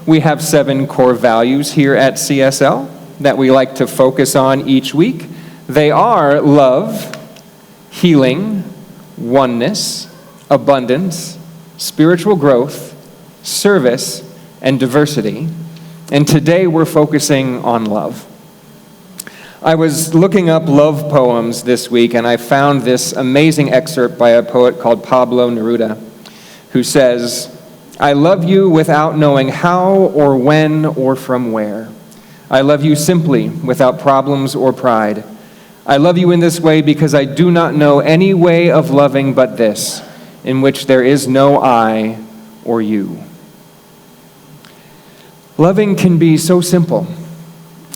we have 7 core values here at CSL that we like to focus on each week. They are love, healing, oneness, abundance, spiritual growth, service, and diversity. And today we're focusing on love. I was looking up love poems this week, and I found this amazing excerpt by a poet called Pablo Neruda, who says, "I love you without knowing how or when or from where. I love you simply, without problems or pride. I love you in this way because I do not know any way of loving but this, in which there is no I or you." Loving can be so simple,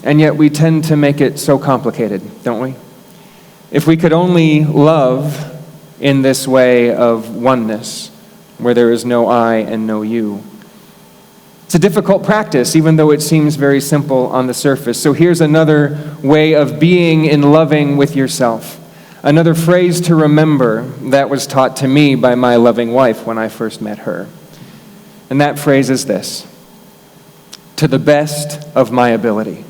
and yet we tend to make it so complicated, don't we? If we could only love in this way of oneness, where there is no I and no you. It's a difficult practice, even though it seems very simple on the surface. So here's another way of being in loving with yourself. Another phrase to remember that was taught to me by my loving wife when I first met her. And that phrase is this: to the best of my ability.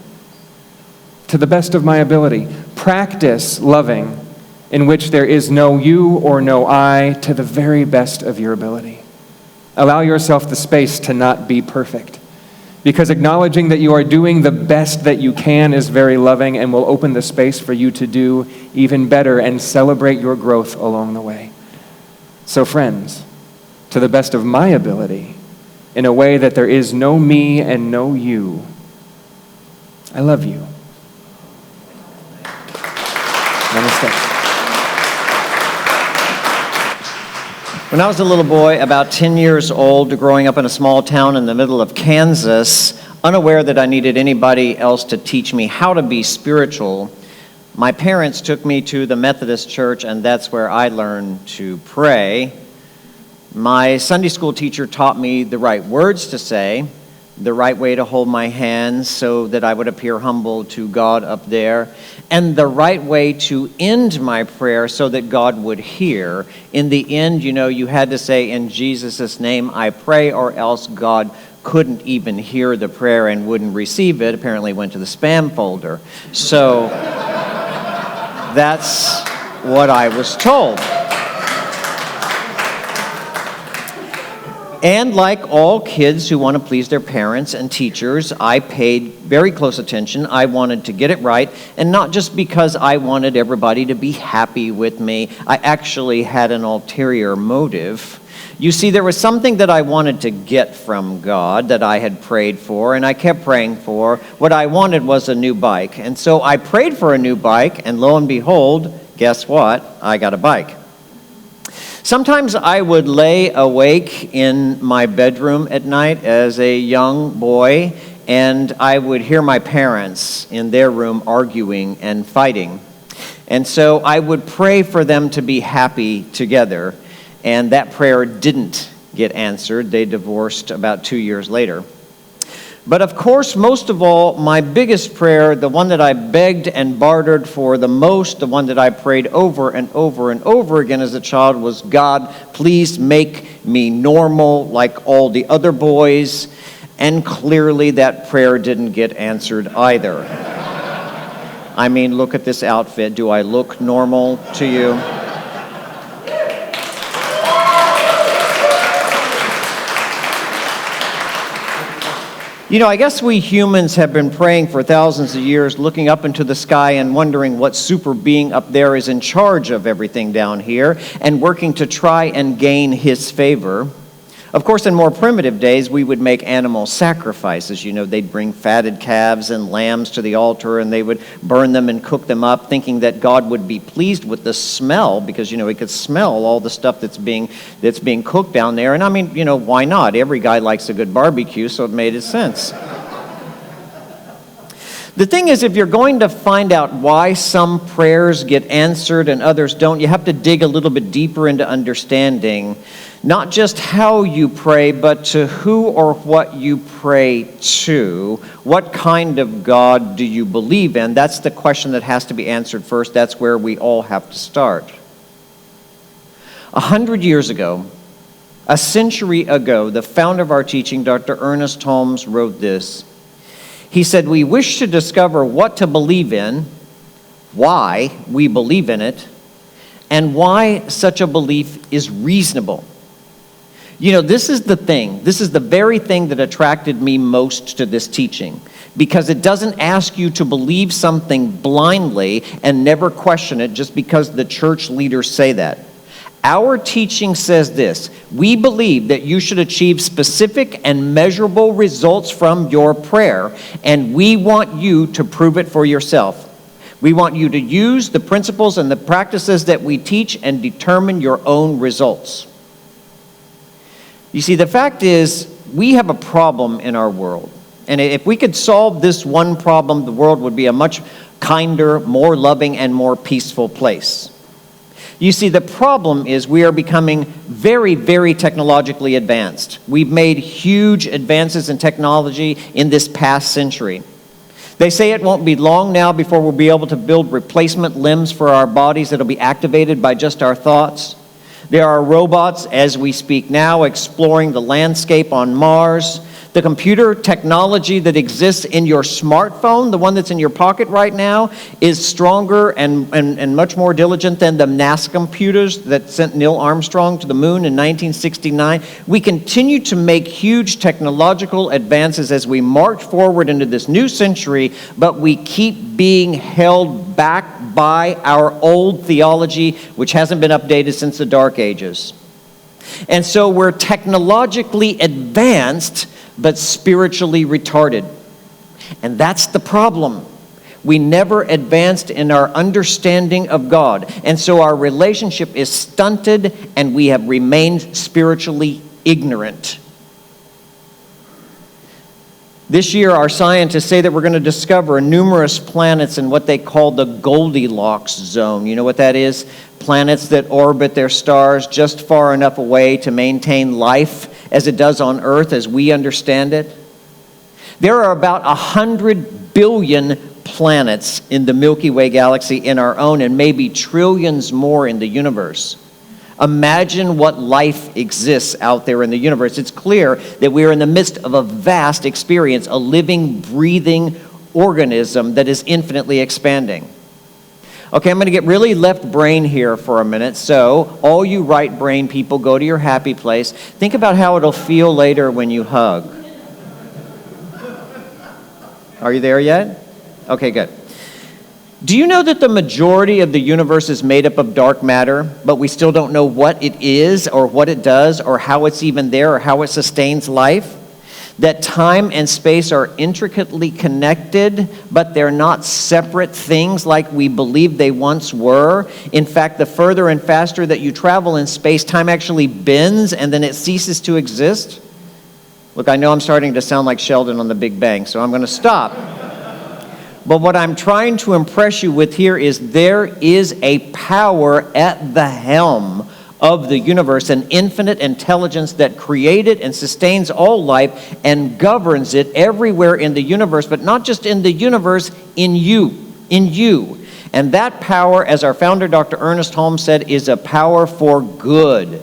To the best of my ability. Practice loving in which there is no you or no I, to the very best of your ability. Allow yourself the space to not be perfect, because acknowledging that you are doing the best that you can is very loving and will open the space for you to do even better and celebrate your growth along the way. So friends, to the best of my ability, in a way that there is no me and no you, I love you. Namaste. When I was a little boy, about 10 years old, growing up in a small town in the middle of Kansas, unaware that I needed anybody else to teach me how to be spiritual, my parents took me to the Methodist church, and that's where I learned to pray. My Sunday school teacher taught me the right words to say, the right way to hold my hands so that I would appear humble to God up there, and the right way to end my prayer so that God would hear. In the end, you had to say, "In Jesus' name I pray," or else God couldn't even hear the prayer and wouldn't receive it. Apparently went to the spam folder. So that's what I was told. And like all kids who want to please their parents and teachers, I paid very close attention. I wanted to get it right, and not just because I wanted everybody to be happy with me. I actually had an ulterior motive. You see, there was something that I wanted to get from God that I had prayed for, and I kept praying for. What I wanted was a new bike. And so I prayed for a new bike, and lo and behold, guess what? I got a bike. Sometimes I would lay awake in my bedroom at night as a young boy, and I would hear my parents in their room arguing and fighting. And so I would pray for them to be happy together, and that prayer didn't get answered. They divorced about 2 years later. But of course, most of all, my biggest prayer, the one that I begged and bartered for the most, the one that I prayed over and over and over again as a child was, "God, please make me normal like all the other boys." And clearly that prayer didn't get answered either. I mean, look at this outfit. Do I look normal to you? I guess we humans have been praying for thousands of years, looking up into the sky and wondering what super being up there is in charge of everything down here, and working to try and gain his favor. Of course, in more primitive days, we would make animal sacrifices. They'd bring fatted calves and lambs to the altar, and they would burn them and cook them up, thinking that God would be pleased with the smell, because, he could smell all the stuff that's being cooked down there. And I mean, why not? Every guy likes a good barbecue, so it made sense. The thing is, if you're going to find out why some prayers get answered and others don't, you have to dig a little bit deeper into understanding not just how you pray, but to who or what you pray to. What kind of God do you believe in? That's the question that has to be answered first. That's where we all have to start. 100 years ago, A century ago, the founder of our teaching, Dr. Ernest Holmes, wrote this. He said, "We wish to discover what to believe in, why we believe in it, and why such a belief is reasonable." You know, this is the thing. This is the very thing that attracted me most to this teaching, because it doesn't ask you to believe something blindly and never question it just because the church leaders say that. Our teaching says this: we believe that you should achieve specific and measurable results from your prayer, and we want you to prove it for yourself. We want you to use the principles and the practices that we teach and determine your own results. You see, the fact is, we have a problem in our world. And if we could solve this one problem, the world would be a much kinder, more loving, and more peaceful place. You see, the problem is we are becoming very, very technologically advanced. We've made huge advances in technology in this past century. They say it won't be long now before we'll be able to build replacement limbs for our bodies that'll be activated by just our thoughts. There are robots, as we speak now, exploring the landscape on Mars. The computer technology that exists in your smartphone, the one that's in your pocket right now, is stronger and much more diligent than the NASA computers that sent Neil Armstrong to the moon in 1969. We continue to make huge technological advances as we march forward into this new century, but we keep being held back by our old theology, which hasn't been updated since the Dark Ages. And so we're technologically advanced, but spiritually retarded. And that's the problem. We never advanced in our understanding of God. And so our relationship is stunted, and we have remained spiritually ignorant. This year, our scientists say that we're going to discover numerous planets in what they call the Goldilocks zone. You know what that is? Planets that orbit their stars just far enough away to maintain life as it does on Earth as we understand it. There are about 100 billion planets in the Milky Way galaxy in our own, and maybe trillions more in the universe. Imagine what life exists out there in the universe. It's clear that we are in the midst of a vast experience, a living, breathing organism that is infinitely expanding. Okay, I'm going to get really left brain here for a minute. So, all you right brain people, go to your happy place. Think about how it'll feel later when you hug. Are you there yet? Okay, good. Do you know that the majority of the universe is made up of dark matter, but we still don't know what it is or what it does or how it's even there or how it sustains life? That time and space are intricately connected, but they're not separate things like we believed they once were. In fact, the further and faster that you travel in space, time actually bends and then it ceases to exist. Look, I know I'm starting to sound like Sheldon on The Big Bang, so I'm going to stop. But what I'm trying to impress you with here is there is a power at the helm of the universe, an infinite intelligence that created and sustains all life and governs it everywhere in the universe, but not just in the universe, in you. And that power, as our founder, Dr. Ernest Holmes, said, is a power for good.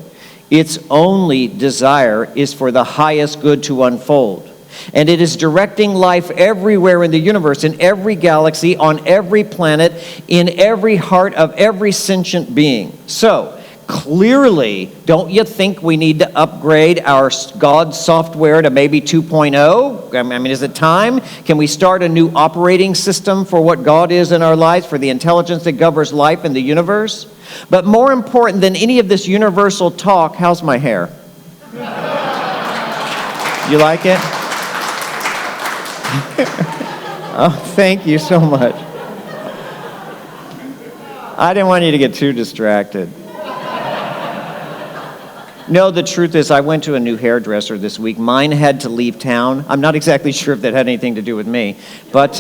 Its only desire is for the highest good to unfold. And it is directing life everywhere in the universe, in every galaxy, on every planet, in every heart of every sentient being. So, clearly, don't you think we need to upgrade our God software to maybe 2.0? I mean, is it time? Can we start a new operating system for what God is in our lives, for the intelligence that governs life in the universe? But more important than any of this universal talk, how's my hair? You like it? Oh, thank you so much. I didn't want you to get too distracted. No, the truth is I went to a new hairdresser this week. Mine had to leave town. I'm not exactly sure if that had anything to do with me, but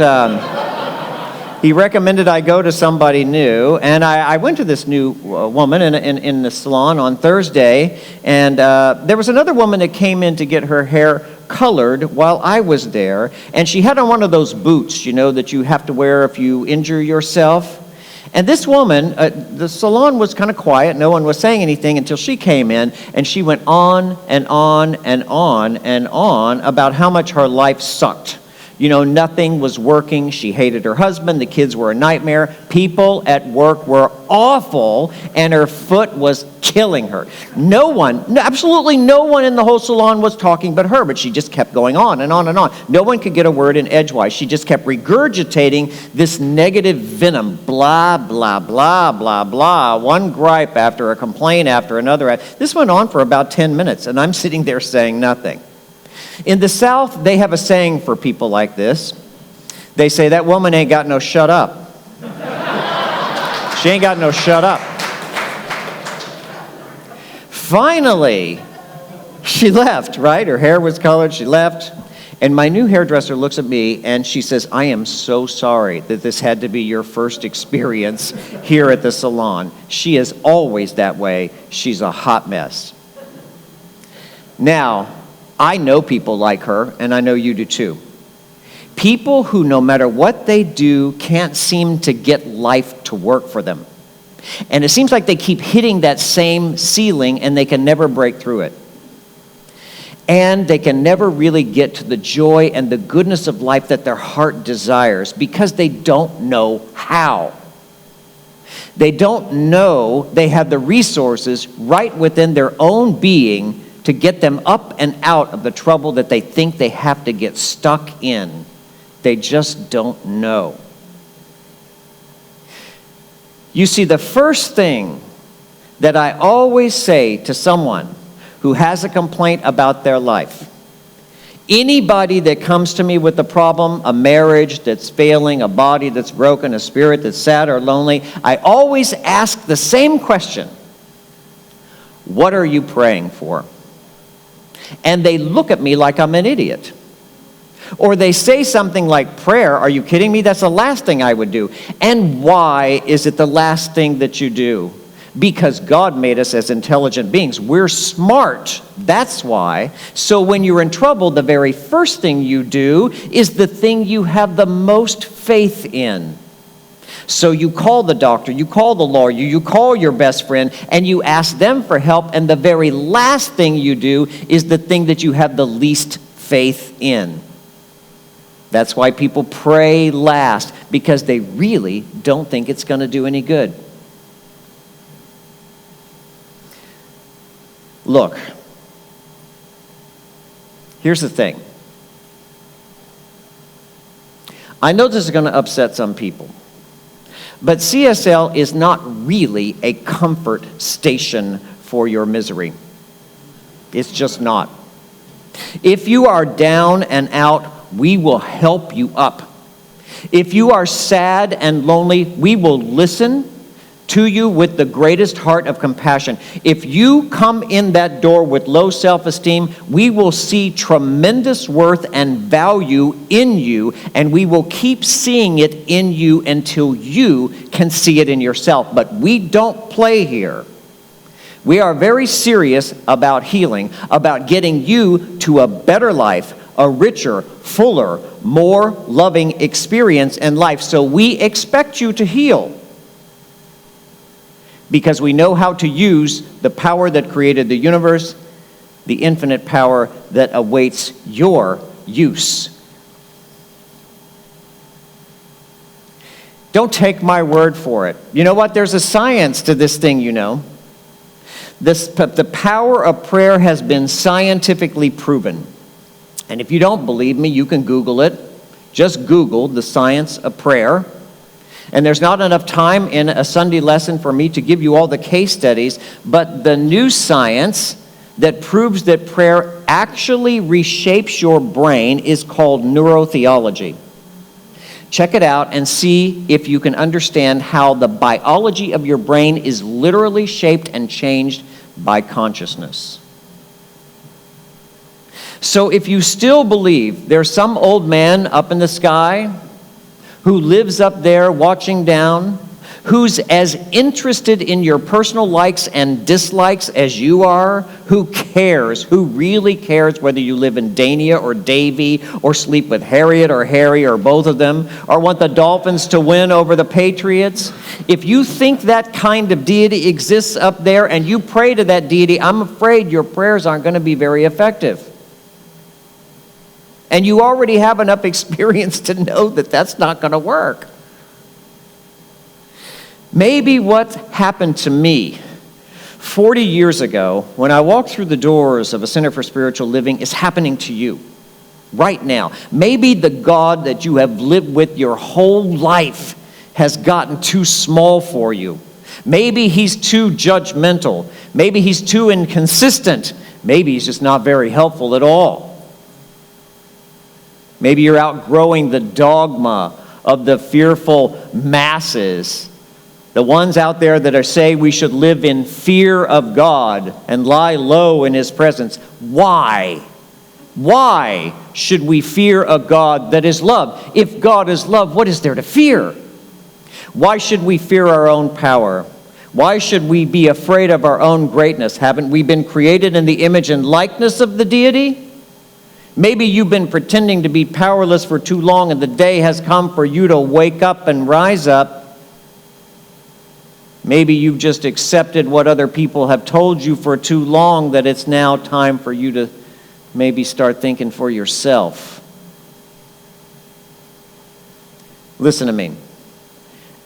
he recommended I go to somebody new, and I went to this new woman in the salon on Thursday, and there was another woman that came in to get her hair colored while I was there, and she had on one of those boots, you know, that you have to wear if you injure yourself. And this woman, the salon was kind of quiet. No one was saying anything until she came in, and she went on and on and on and on about how much her life sucked. You know, nothing was working. She hated her husband. The kids were a nightmare. People at work were awful, and her foot was killing her. Absolutely no one in the whole salon was talking but her, but she just kept going on and on and on. No one could get a word in edgewise. She just kept regurgitating this negative venom, blah, blah, blah, blah, blah, one gripe after a complaint after another. This went on for about 10 minutes, and I'm sitting there saying nothing. In the South, they have a saying for people like this. They say, that woman ain't got no shut up. She ain't got no shut up. Finally, she left, right? Her hair was colored, she left. And my new hairdresser looks at me and she says, I am so sorry that this had to be your first experience here at the salon. She is always that way. She's a hot mess. Now, I know people like her, and I know you do too. People who, no matter what they do, can't seem to get life to work for them. And it seems like they keep hitting that same ceiling, and they can never break through it. And they can never really get to the joy and the goodness of life that their heart desires because they don't know how. They don't know they have the resources right within their own being to get them up and out of the trouble that they think they have to get stuck in. They just don't know. You see, the first thing that I always say to someone who has a complaint about their life, anybody that comes to me with a problem, a marriage that's failing, a body that's broken, a spirit that's sad or lonely, I always ask the same question: what are you praying for? And they look at me like I'm an idiot. Or they say something like, prayer? Are you kidding me? That's the last thing I would do. And why is it the last thing that you do? Because God made us as intelligent beings. We're smart. That's why. So when you're in trouble, the very first thing you do is the thing you have the most faith in. So you call the doctor, you call the lawyer, you call your best friend, and you ask them for help, and the very last thing you do is the thing that you have the least faith in. That's why people pray last, because they really don't think it's going to do any good. Look, here's the thing. I know this is going to upset some people. But CSL is not really a comfort station for your misery. It's just not. If you are down and out, we will help you up. If you are sad and lonely, we will listen to you with the greatest heart of compassion. If you come in that door with low self-esteem, we will see tremendous worth and value in you, and we will keep seeing it in you until you can see it in yourself. But we don't play here. We are very serious about healing, about getting you to a better life, a richer, fuller, more loving experience in life. So we expect you to heal, because we know how to use the power that created the universe, the infinite power that awaits your use. Don't take my word for it. You know what? There's a science to this thing, you know. The power of prayer has been scientifically proven. And if you don't believe me, you can Google it. Just Google the science of prayer. And there's not enough time in a Sunday lesson for me to give you all the case studies, but the new science that proves that prayer actually reshapes your brain is called neurotheology. Check it out and see if you can understand how the biology of your brain is literally shaped and changed by consciousness. So if you still believe there's some old man up in the sky who lives up there watching down, who's as interested in your personal likes and dislikes as you are, who cares, who really cares whether you live in Dania or Davie or sleep with Harriet or Harry or both of them, or want the Dolphins to win over the Patriots, if you think that kind of deity exists up there and you pray to that deity, I'm afraid your prayers aren't going to be very effective. And you already have enough experience to know that that's not going to work. Maybe what happened to me 40 years ago when I walked through the doors of a Center for Spiritual Living is happening to you right now. Maybe the God that you have lived with your whole life has gotten too small for you. Maybe he's too judgmental. Maybe he's too inconsistent. Maybe he's just not very helpful at all. Maybe you're outgrowing the dogma of the fearful masses, the ones out there that are saying we should live in fear of God and lie low in his presence. Why? Why should we fear a God that is love? If God is love, what is there to fear? Why should we fear our own power? Why should we be afraid of our own greatness? Haven't we been created in the image and likeness of the deity? Maybe you've been pretending to be powerless for too long, and the day has come for you to wake up and rise up. Maybe you've just accepted what other people have told you for too long, that it's now time for you to maybe start thinking for yourself. Listen to me.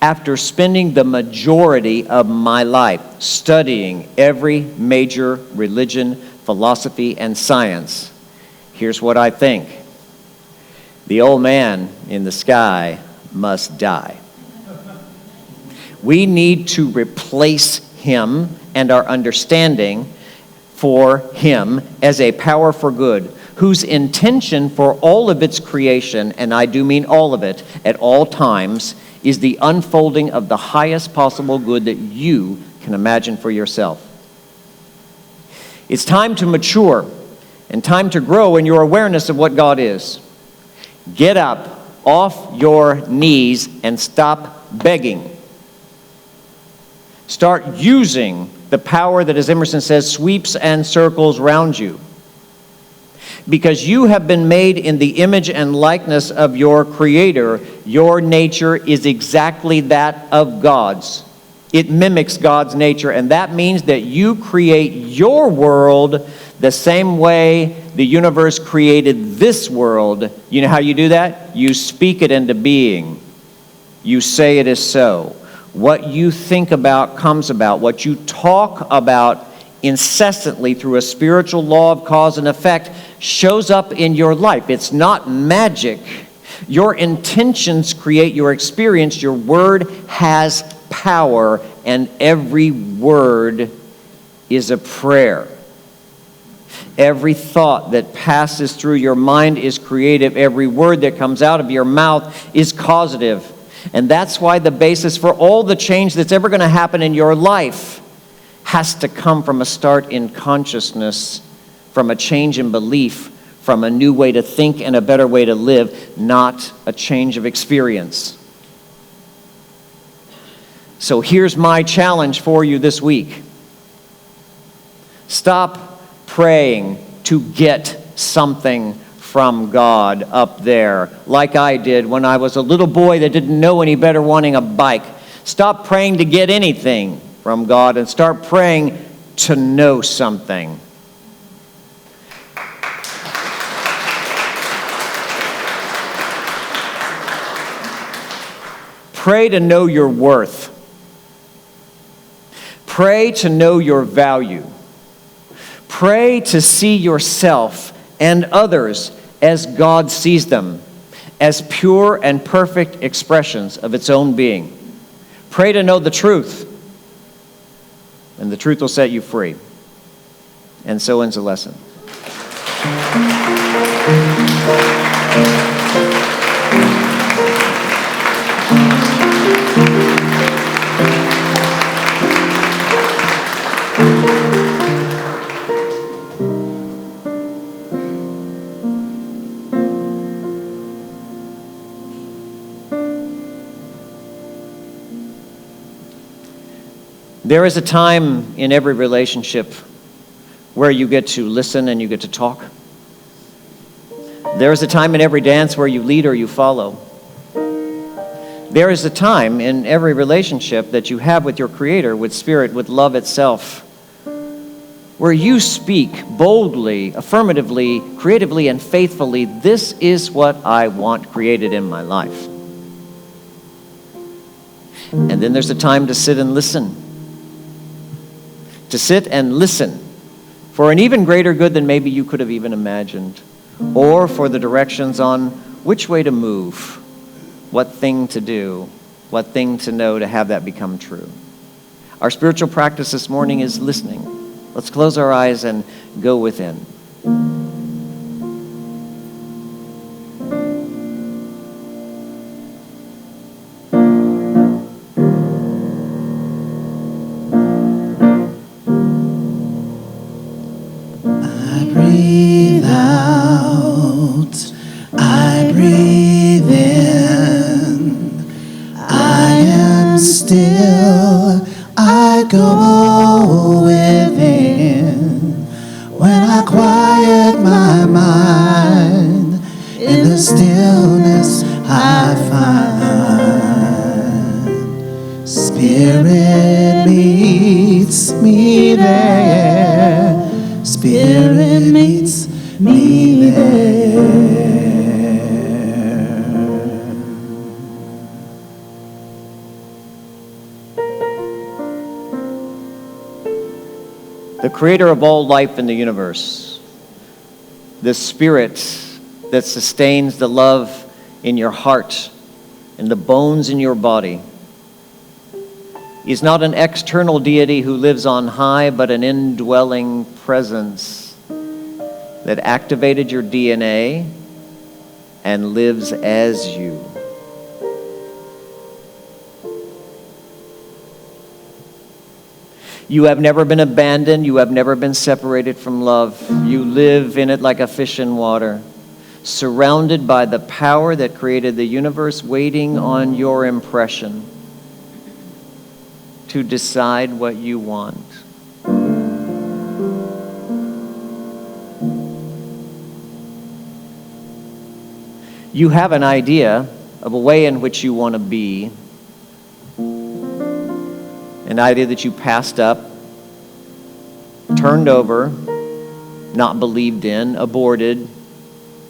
After spending the majority of my life studying every major religion, philosophy, and science, here's what I think. The old man in the sky must die. We need to replace him and our understanding for him as a power for good, whose intention for all of its creation, and I do mean all of it, at all times, is the unfolding of the highest possible good that you can imagine for yourself. It's time to mature and time to grow in your awareness of what God is. Get up off your knees and stop begging. Start using the power that, as Emerson says, sweeps and circles round you. Because you have been made in the image and likeness of your Creator, your nature is exactly that of God's. It mimics God's nature, and that means that you create your world the same way the universe created this world. You know how you do that? You speak it into being. You say it is so. What you think about comes about. What you talk about incessantly through a spiritual law of cause and effect shows up in your life. It's not magic. Your intentions create your experience. Your word has power, and every word is a prayer. Every thought that passes through your mind is creative. Every word that comes out of your mouth is causative. And that's why the basis for all the change that's ever going to happen in your life has to come from a start in consciousness, from a change in belief, from a new way to think and a better way to live, not a change of experience. So here's my challenge for you this week. Stop praying to get something from God up there, like I did when I was a little boy that didn't know any better, wanting a bike. Stop praying to get anything from God and start praying to know something. Pray to know your worth. Pray to know your value. Pray to see yourself and others as God sees them, as pure and perfect expressions of its own being. Pray to know the truth, and the truth will set you free. And so ends the lesson. There is a time in every relationship where you get to listen and you get to talk. There is a time in every dance where you lead or you follow. There is a time in every relationship that you have with your Creator, with Spirit, with love itself, where you speak boldly, affirmatively, creatively, and faithfully, this is what I want created in my life. And then there's a time to sit and listen. To sit and listen for an even greater good than maybe you could have even imagined, or for the directions on which way to move, what thing to do, what thing to know to have that become true. Our spiritual practice this morning is listening. Let's close our eyes and go within. I breathe out, I breathe in, I am still, I go within. When I quiet my mind, in the stillness I find. Spirit meets me there, Spirit meets me there. The creator of all life in the universe, the Spirit that sustains the love in your heart and the bones in your body, is not an external deity who lives on high, but an indwelling presence that activated your DNA and lives as you. You have never been abandoned. You have never been separated from love. You live in it like a fish in water, surrounded by the power that created the universe, waiting on your impression to decide what you want. You have an idea of a way in which you want to be, an idea that you passed up, turned over, not believed in, aborted,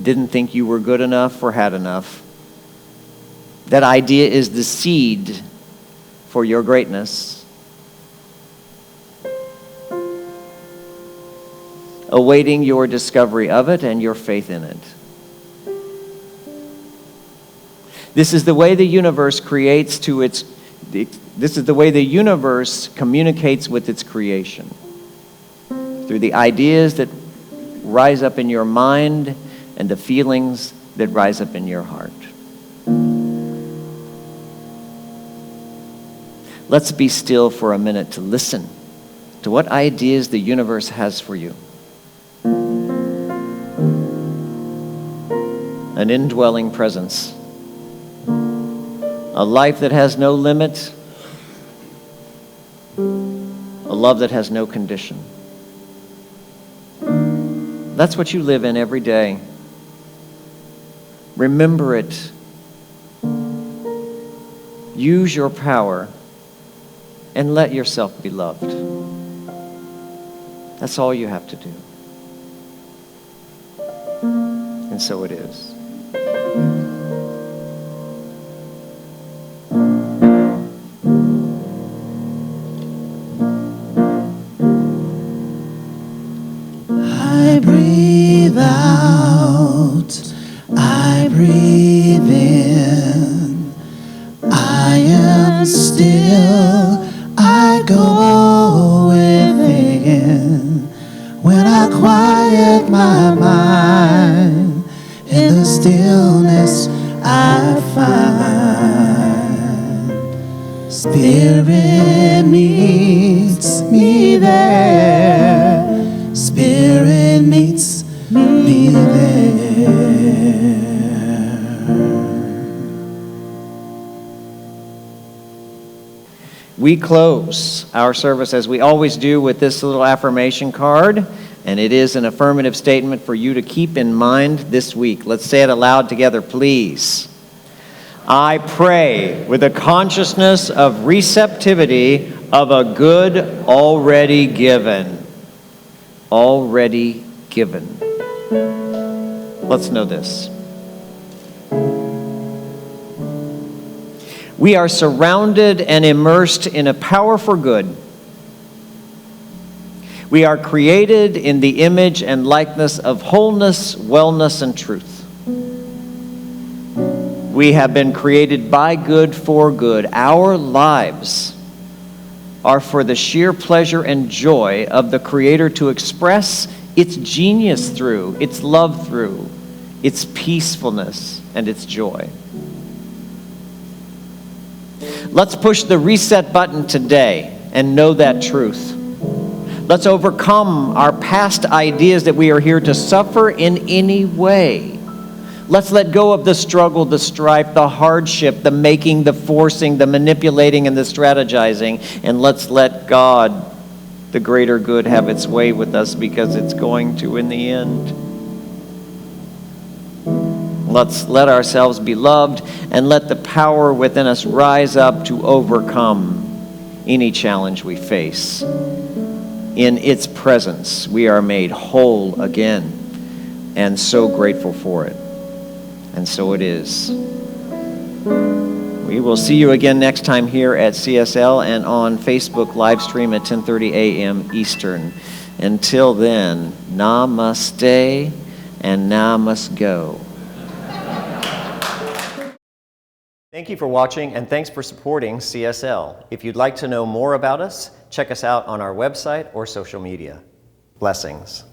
didn't think you were good enough or had enough. That idea is the seed for your greatness, awaiting your discovery of it and your faith in it. This is the way the universe creates this is the way the universe communicates with its creation. Through the ideas that rise up in your mind and the feelings that rise up in your heart. Let's be still for a minute to listen to what ideas the universe has for you. An indwelling presence. A life that has no limit. A love that has no condition. That's what you live in every day. Remember it. Use your power and let yourself be loved. That's all you have to do. And so it is. I breathe out, I breathe in, I am still, I go within. When I quiet my mind, in the we close our service as we always do with this little affirmation card, and it is an affirmative statement for you to keep in mind this week. Let's say it aloud together, please. I pray with a consciousness of receptivity of a good already given. Already given. Let's know this. We are surrounded and immersed in a power for good. We are created in the image and likeness of wholeness, wellness, and truth. We have been created by good for good. Our lives are for the sheer pleasure and joy of the Creator to express its genius through, its love through, its peacefulness, and its joy. Let's push the reset button today and know that truth. Let's overcome our past ideas that we are here to suffer in any way. Let's let go of the struggle, the strife, the hardship, the making, the forcing, the manipulating, and the strategizing. And let's let God, the greater good, have its way with us, because it's going to in the end. Let's let ourselves be loved and let the power within us rise up to overcome any challenge we face. In its presence, we are made whole again, and so grateful for it. And so it is. We will see you again next time here at CSL and on Facebook live stream at 10:30 a.m. Eastern. Until then, namaste and namaste. Thank you for watching, and thanks for supporting CSL. If you'd like to know more about us, check us out on our website or social media. Blessings.